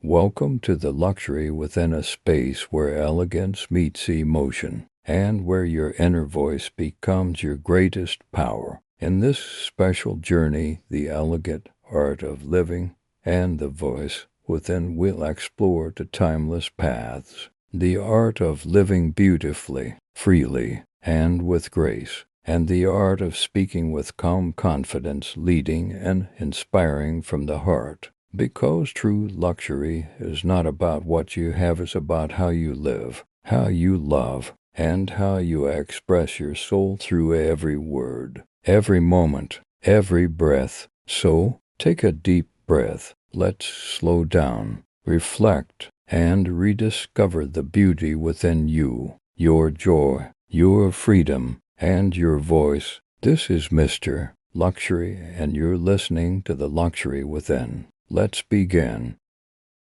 Welcome to the luxury within a space where elegance meets emotion, and where your inner voice becomes your greatest power. In this special journey, the elegant art of living and the voice within will explore the timeless paths. The art of living beautifully, freely, and with grace, and the art of speaking with calm confidence, leading and inspiring from the heart. Because true luxury is not about what you have, it's about how you live, how you love, and how you express your soul through every word, every moment, every breath. So, take a deep breath. Let's slow down, reflect, and rediscover the beauty within you, your joy, your freedom, and your voice. This is Mr. Luxury, and you're listening to the luxury within. Let's begin.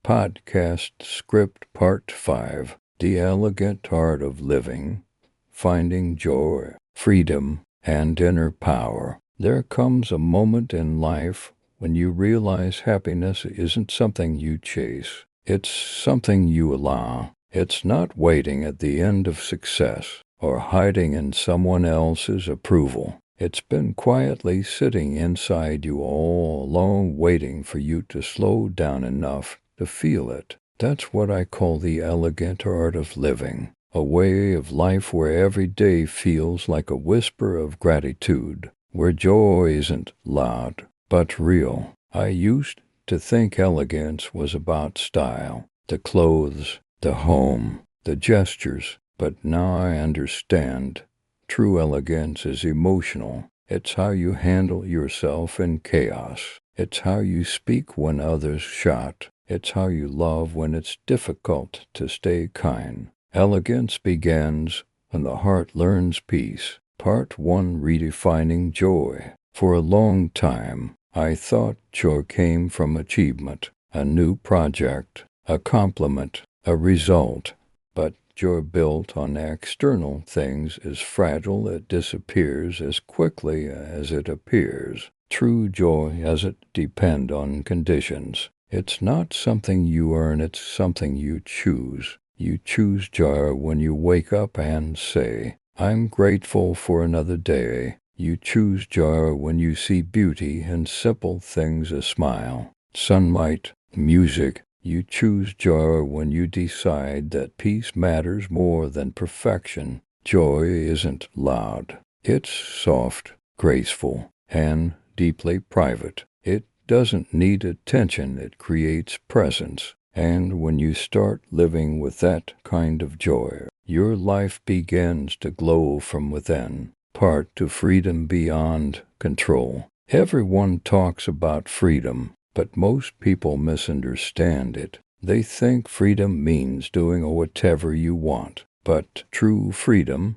Podcast Script Part 5. The Elegant Art of Living, Finding Joy, Freedom, and Inner Power. There comes a moment in life when you realize happiness isn't something you chase. It's something you allow. It's not waiting at the end of success or hiding in someone else's approval. It's been quietly sitting inside you all along, waiting for you to slow down enough to feel it. That's what I call the elegant art of living, a way of life where every day feels like a whisper of gratitude, where joy isn't loud, but real. I used to think elegance was about style, the clothes, the home, the gestures, but now I understand. True elegance is emotional. It's how you handle yourself in chaos. It's how you speak when others shout. It's how you love when it's difficult to stay kind. Elegance begins when the heart learns peace. Part 1. Redefining joy. For a long time, I thought joy came from achievement, a new project, a compliment, a result. But joy built on external things is fragile. It disappears as quickly as it appears. True joy doesn't depend on conditions. It's not something you earn, it's something you choose. You choose joy when you wake up and say, "I'm grateful for another day." You choose joy when you see beauty in simple things, a smile, sunlight, music. You choose joy when you decide that peace matters more than perfection. Joy isn't loud. It's soft, graceful, and deeply private. It doesn't need attention. It creates presence. And when you start living with that kind of joy, your life begins to glow from within. Part 2. Freedom beyond control. Everyone talks about freedom, but most people misunderstand it. They think freedom means doing whatever you want. But true freedom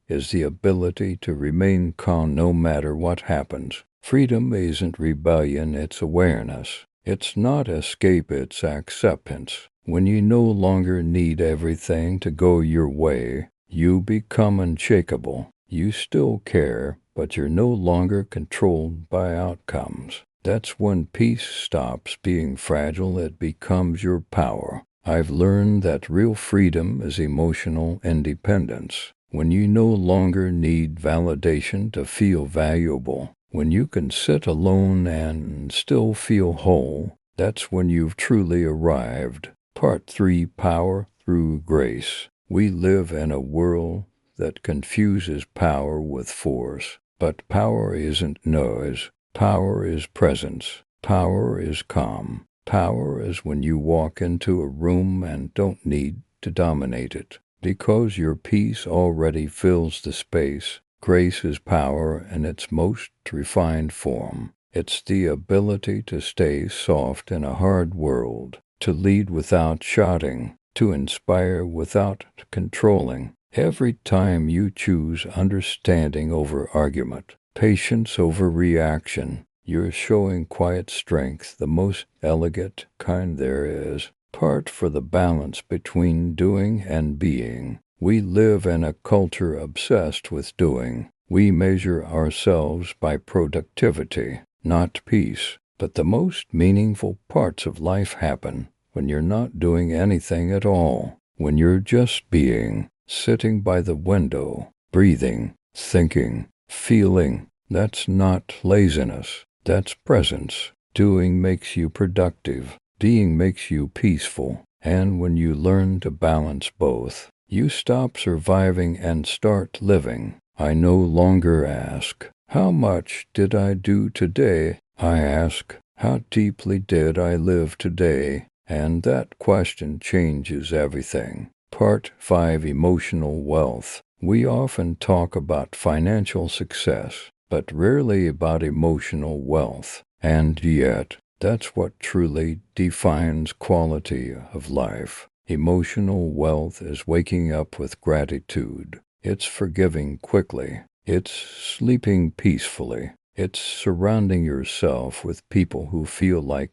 is the ability to remain calm no matter what happens. Freedom isn't rebellion, it's awareness. It's not escape, it's acceptance. When you no longer need everything to go your way, you become unshakable. You still care, but you're no longer controlled by outcomes. That's when peace stops being fragile, it becomes your power. I've learned that real freedom is emotional independence. When you no longer need validation to feel valuable, when you can sit alone and still feel whole, that's when you've truly arrived. Part 3. Power through grace. We live in a world that confuses power with force. But power isn't noise. Power is presence. Power is calm. Power is when you walk into a room and don't need to dominate it, because your peace already fills the space. Grace is power in its most refined form. It's the ability to stay soft in a hard world, to lead without shouting, to inspire without controlling. Every time you choose understanding over argument, patience over reaction, you're showing quiet strength, the most elegant kind there is. Part for the balance between doing and being. We live in a culture obsessed with doing. We measure ourselves by productivity, not peace. But the most meaningful parts of life happen when you're not doing anything at all, when you're just being, sitting by the window, breathing, thinking, feeling. That's not laziness. That's presence. Doing makes you productive. Being makes you peaceful. And when you learn to balance both, you stop surviving and start living. I no longer ask, how much did I do today? I ask, how deeply did I live today? And that question changes everything. Part 5: Emotional Wealth. We often talk about financial success, but rarely about emotional wealth. And yet, that's what truly defines quality of life. Emotional wealth is waking up with gratitude. It's forgiving quickly. It's sleeping peacefully. It's surrounding yourself with people who feel like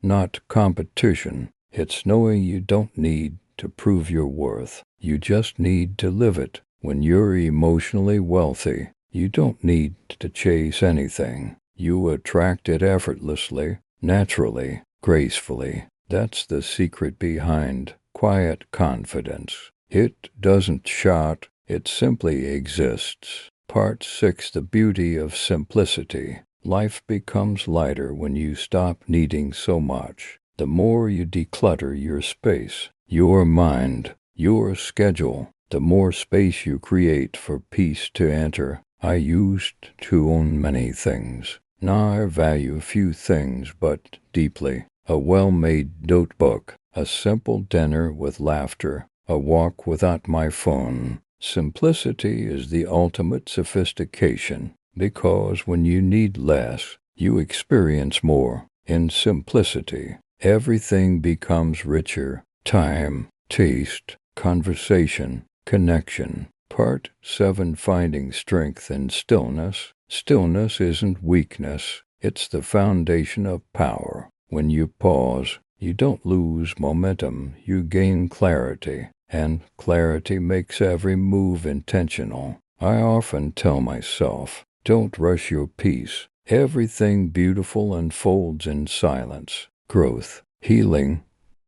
not competition. It's knowing you don't need to prove your worth. You just need to live it. When you're emotionally wealthy, you don't need to chase anything. You attract it effortlessly, naturally, gracefully. That's the secret behind quiet confidence. It doesn't shout, it simply exists. Part 6: The Beauty of Simplicity. Life becomes lighter when you stop needing so much. The more you declutter your space, your mind, your schedule, the more space you create for peace to enter. I used to own many things. Now I value few things, but deeply. A well-made notebook, a simple dinner with laughter, a walk without my phone. Simplicity is the ultimate sophistication, because when you need less, you experience more. In simplicity, everything becomes richer. Time, taste, conversation, connection. Part 7: Finding Strength in Stillness. Stillness isn't weakness. It's the foundation of power. When you pause, you don't lose momentum. You gain clarity. And clarity makes every move intentional. I often tell myself, don't rush your peace. Everything beautiful unfolds in silence. Growth, healing,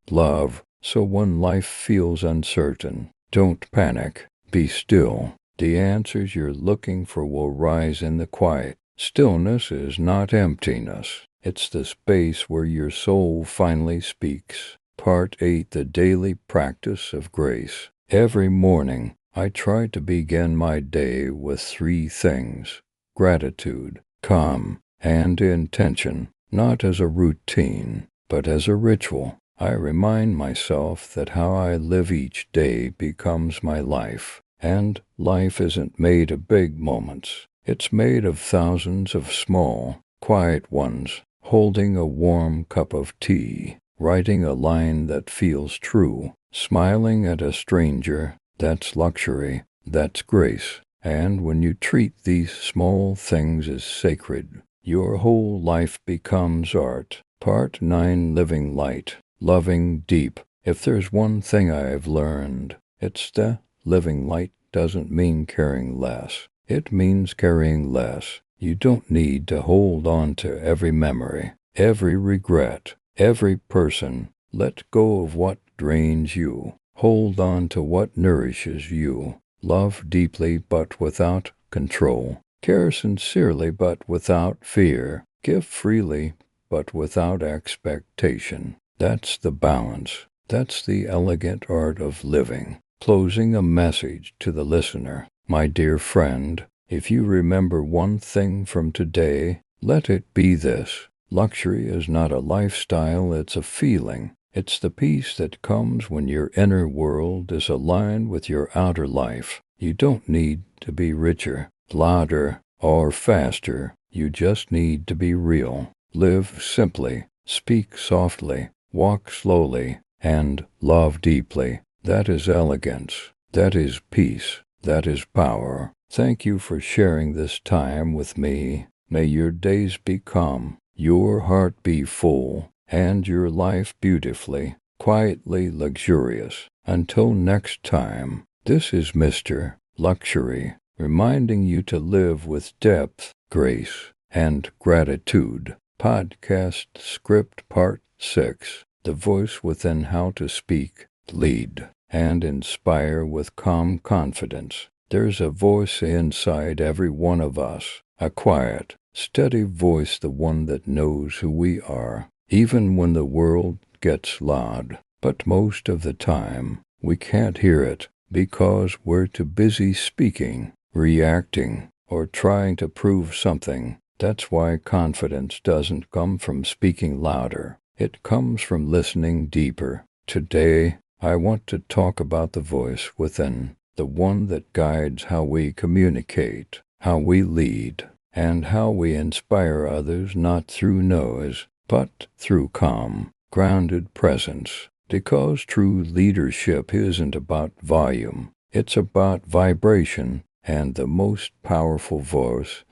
love. So when life feels uncertain, don't panic. Be still. The answers you're looking for will rise in the quiet. Stillness is not emptiness. It's the space where your soul finally speaks. Part 8: The Daily Practice of Grace. Every morning, I try to begin my day with 3 things: gratitude, calm, and intention. Not as a routine, but as a ritual. I remind myself that how I live each day becomes my life. And life isn't made of big moments. It's made of thousands of small, quiet ones. Holding a warm cup of tea, writing a line that feels true, smiling at a stranger. That's luxury. That's grace. And when you treat these small things as sacred, your whole life becomes art. Part 9: Living Light. Loving deep. If there's one thing I've learned, it's that living light doesn't mean caring less. It means carrying less. You don't need to hold on to every memory, every regret, every person. Let go of what drains you. Hold on to what nourishes you. Love deeply but without control. Care sincerely but without fear. Give freely but without expectation. That's the balance. That's the elegant art of living. Closing a message to the listener. My dear friend, if you remember one thing from today, let it be this: luxury is not a lifestyle, it's a feeling. It's the peace that comes when your inner world is aligned with your outer life. You don't need to be richer, louder, or faster. You just need to be real. Live simply, speak softly, walk slowly, and love deeply. That is elegance. That is peace. That is power. Thank you for sharing this time with me. May your days be calm, your heart be full, and your life beautifully, quietly luxurious. Until next time, this is Mr. Luxury, reminding you to live with depth, grace, and gratitude. Podcast Script Part 6. the voice within how to speak, lead, and inspire with calm confidence. There's a voice inside every one of us, a quiet, steady voice, the one that knows who we are, even when the world gets loud. But most of the time, we can't hear it because we're too busy speaking, reacting, or trying to prove something. That's why confidence doesn't come from speaking louder. It comes from listening deeper. Today, I want to talk about the voice within, the one that guides how we communicate, how we lead, and how we inspire others, not through noise, but through calm, grounded presence. Because true leadership isn't about volume, it's about vibration, and the most powerful voice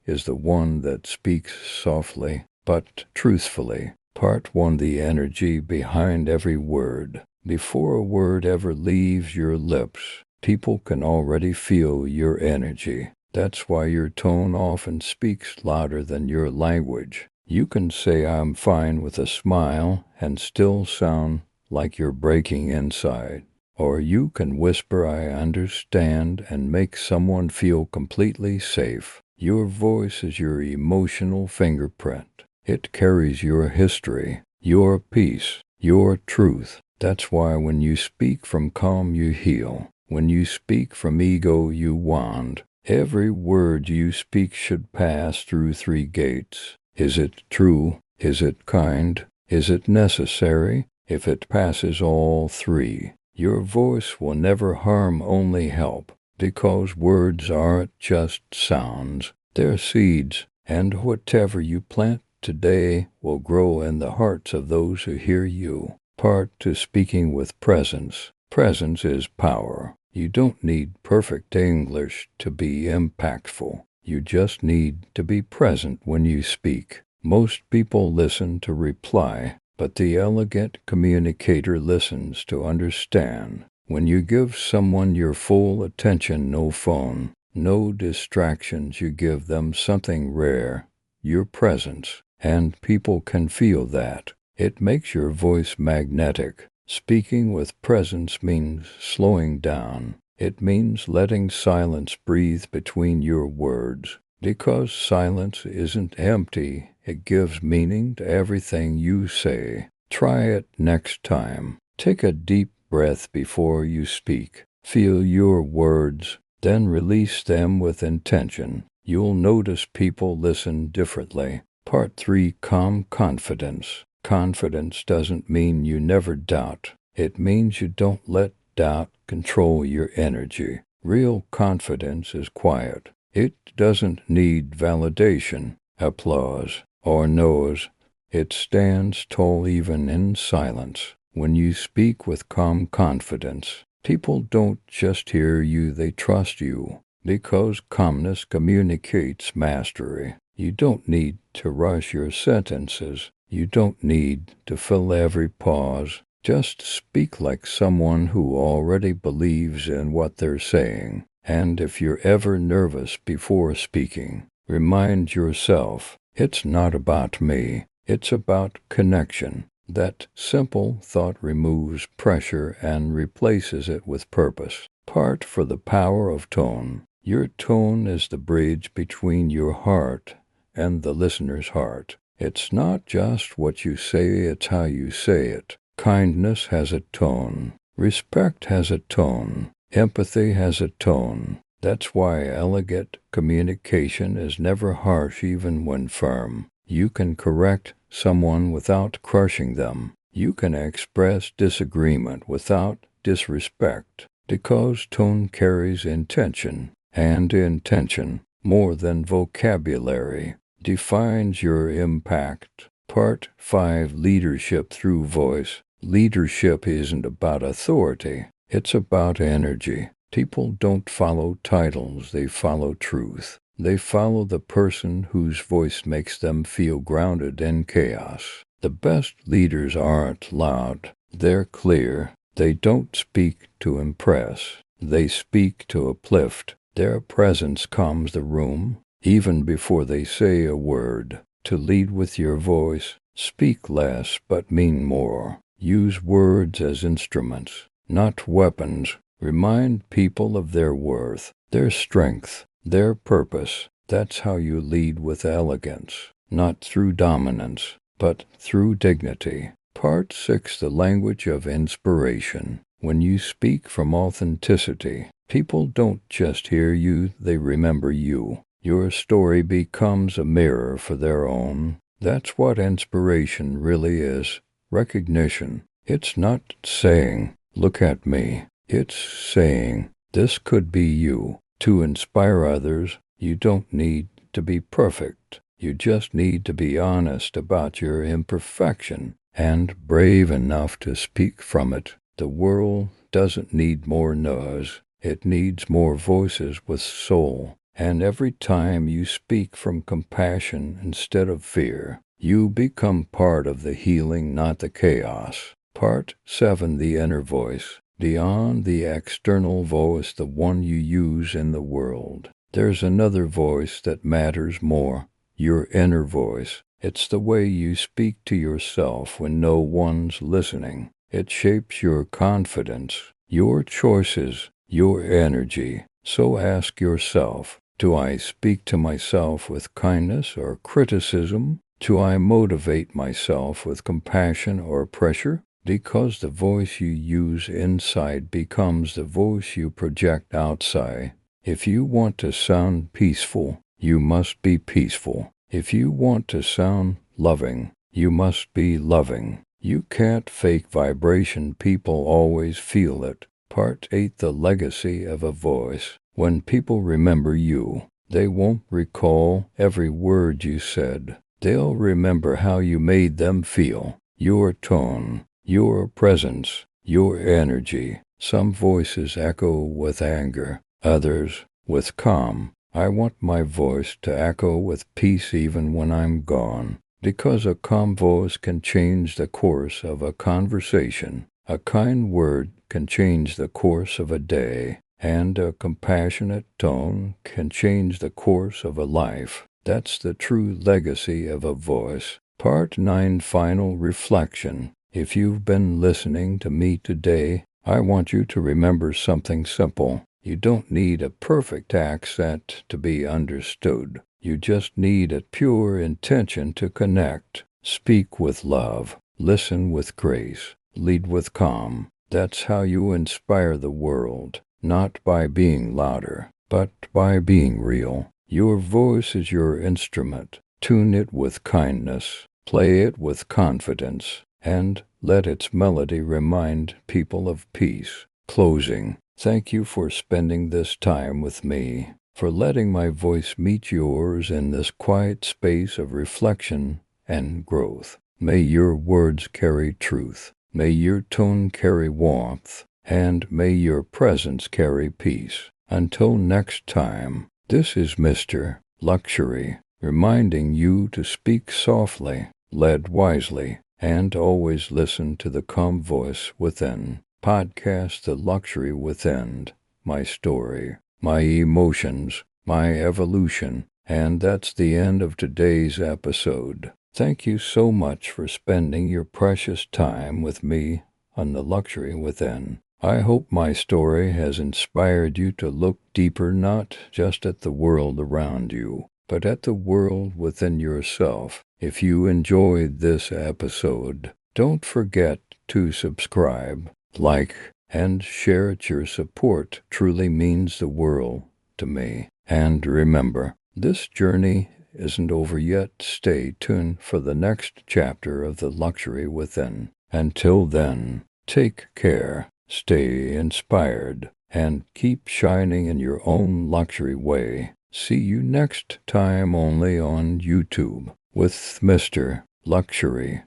is the one that speaks softly but truthfully. Part 1. The energy behind every word. Before a word ever leaves your lips, people can already feel your energy. That's why your tone often speaks louder than your language. You can say "I'm fine" with a smile and still sound like you're breaking inside. Or you can whisper "I understand" and make someone feel completely safe. Your voice is your emotional fingerprint. It carries your history, your peace, your truth. That's why when you speak from calm, you heal. When you speak from ego, you wound. Every word you speak should pass through 3 gates. Is it true? Is it kind? Is it necessary? If it passes all 3, your voice will never harm, only help, because words aren't just sounds, they're seeds, and whatever you plant today will grow in the hearts of those who hear you. Part 2. Speaking with presence. Presence is power. You don't need perfect English to be impactful. You just need to be present when you speak. Most people listen to reply, but the elegant communicator listens to understand. When you give someone your full attention, no phone, no distractions, you give them something rare, your presence, and people can feel that. It makes your voice magnetic. Speaking with presence means slowing down. It means letting silence breathe between your words. Because silence isn't empty, it gives meaning to everything you say. Try it next time. Take a deep breath before you speak. Feel your words, then release them with intention. You'll notice people listen differently. Part 3. Calm confidence. Confidence doesn't mean you never doubt. It means you don't let doubt control your energy. Real confidence is quiet. It doesn't need validation, applause, or no's. It stands tall even in silence. When you speak with calm confidence, people don't just hear you, they trust you. Because calmness communicates mastery. You don't need to rush your sentences. You don't need to fill every pause. Just speak like someone who already believes in what they're saying. And if you're ever nervous before speaking, remind yourself, it's not about me, it's about connection. That simple thought removes pressure and replaces it with purpose. Part 4. The power of tone. Your tone is the bridge between your heart and the listener's heart. It's not just what you say, it's how you say it. Kindness has a tone. Respect has a tone. Empathy has a tone. That's why elegant communication is never harsh, even when firm. You can correct someone without crushing them. You can express disagreement without disrespect, because tone carries intention, and intention, more than vocabulary, defines your impact. Part 5. Leadership through voice. Leadership isn't about authority. It's about energy. People don't follow titles, they follow truth. They follow the person whose voice makes them feel grounded in chaos. The best leaders aren't loud. They're clear. They don't speak to impress. They speak to uplift. Their presence calms the room, even before they say a word. To lead with your voice, Speak less but mean more. Use words as instruments, not weapons. Remind people of their worth, their strength, their purpose. That's how you lead with elegance, not through dominance, but through dignity. Part 6. The language of inspiration. When you speak from authenticity, people don't just hear you, they remember you. Your story becomes a mirror for their own. That's what inspiration really is. Recognition. It's not saying, "Look at me." It's saying, "This could be you." To inspire others, you don't need to be perfect. You just need to be honest about your imperfection and brave enough to speak from it. The world doesn't need more noise. It needs more voices with soul. And every time you speak from compassion instead of fear, you become part of the healing, not the chaos. Part 7. The inner voice. Beyond the external voice, the one you use in the world, there's another voice that matters more. Your inner voice. It's the way you speak to yourself when no one's listening. It shapes your confidence, your choices, your energy. So ask yourself, do I speak to myself with kindness or criticism? Do I motivate myself with compassion or pressure? Because the voice you use inside becomes the voice you project outside. If you want to sound peaceful, you must be peaceful. If you want to sound loving, you must be loving. You can't fake vibration. People always feel it. Part 8. The legacy of a voice. When people remember you, they won't recall every word you said. They'll remember how you made them feel. Your tone, your presence, your energy. Some voices echo with anger, others with calm. I want my voice to echo with peace even when I'm gone, because a calm voice can change the course of a conversation. A kind word can change the course of a day, and a compassionate tone can change the course of a life. That's the true legacy of a voice. Part 9. Final reflection. If you've been listening to me today, I want you to remember something simple. You don't need a perfect accent to be understood. You just need a pure intention to connect. Speak with love. Listen with grace. Lead with calm. That's how you inspire the world, not by being louder, but by being real. Your voice is your instrument. Tune it with kindness. Play it with confidence, and let its melody remind people of peace. Closing. Thank you for spending this time with me, for letting my voice meet yours in this quiet space of reflection and growth. May your words carry truth. May your tone carry warmth, and may your presence carry peace. Until next time, this is Mr. Luxury, reminding you to speak softly, lead wisely, and always listen to the calm voice within. Podcast The Luxury Within, my story, my emotions, my evolution, and that's the end of today's episode. Thank you so much for spending your precious time with me on The Luxury Within. I hope my story has inspired you to look deeper, not just at the world around you, but at the world within yourself. If you enjoyed this episode, don't forget to subscribe, like, and share it. Your support truly means the world to me. And remember, this journey isn't over yet. Stay tuned for the next chapter of The Luxury Within. Until then, take care, stay inspired, and keep shining in your own luxury way. See you next time only on YouTube with Mr. Luxury.